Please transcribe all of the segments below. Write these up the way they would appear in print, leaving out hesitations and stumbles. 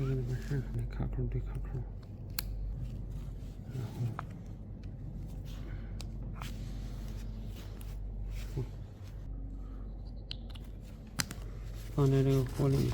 这个不是，你卡扣对卡扣，然后放在这个锅里。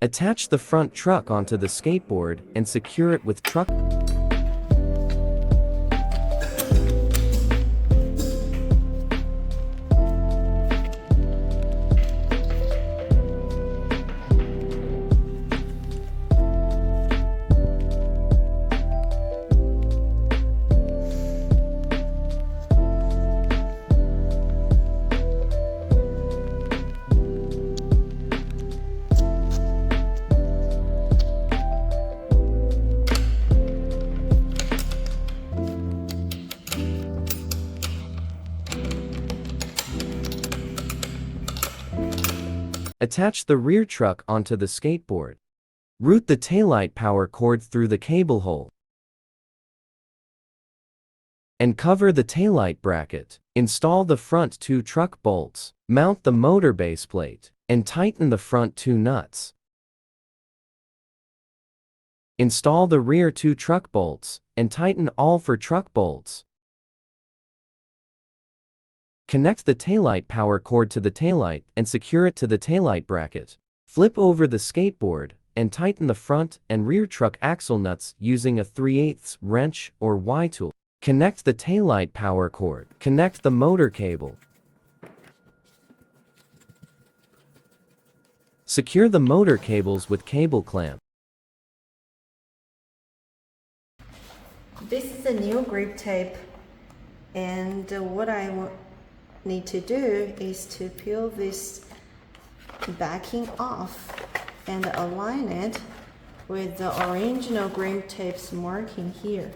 Attach the front truck onto the skateboard and secure it with truck. Attach the rear truck onto the skateboard. Route the taillight power cord through the cable hole. And cover the taillight bracket. Install the front 2 truck bolts. Mount the motor base plate, and tighten the front 2 nuts. Install the rear 2 truck bolts, and tighten all 4 truck bolts. Connect the taillight power cord to the taillight and secure it to the taillight bracket. Flip over the skateboard and tighten the front and rear truck axle nuts using a 3/8 wrench or Y-tool. Connect the taillight power cord. Connect the motor cable. Secure the motor cables with cable clamp. This is a new grip tape, and what I need to do is to peel this backing off and align it with the original grip tape's marking here.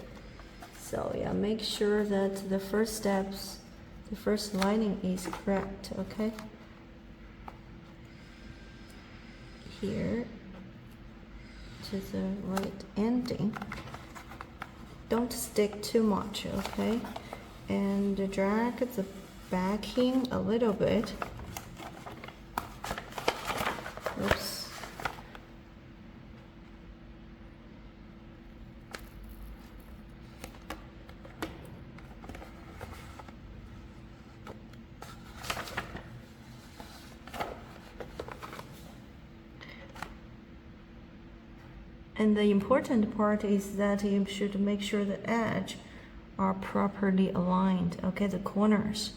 So yeah, make sure that the first lining is correct, okay? Here to the right ending. Don't stick too much, okay? And drag the backing a little bit. Oops. And the important part is that you should make sure the edge are properly aligned, okay, the corners.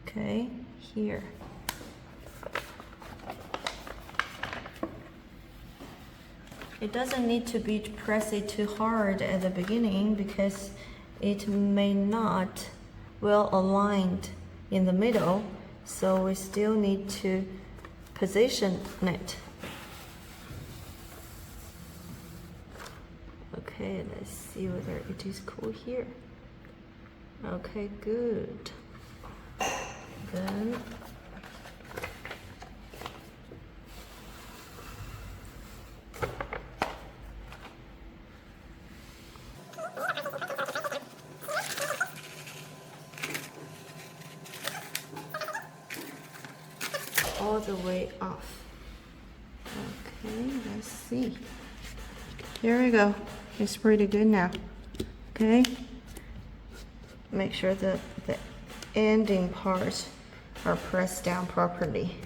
Okay, here. It doesn't need to be pressed too hard at the beginning because it may not well aligned in the middle, so we still need to position it. Okay, let's see whether it is cool here. Okay, good. Then all the way off. Okay, let's see. Here we go. It's pretty good now. Okay. Make sure that the ending parts are pressed down properly.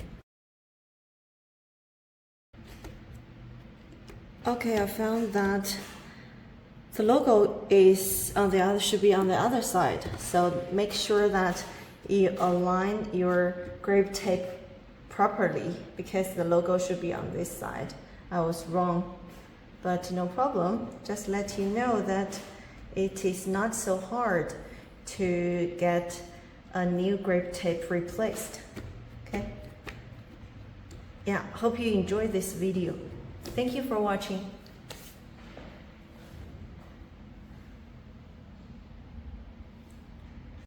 Okay, I found that the logo is on the other, should be on the other side. So make sure that you align your grip tape properly because the logo should be on this side. I was wrong, but no problem. Just let you know that it is not so hard to get a new grip tape replaced. Okay. Yeah, hope you enjoyed this video. Thank you for watching.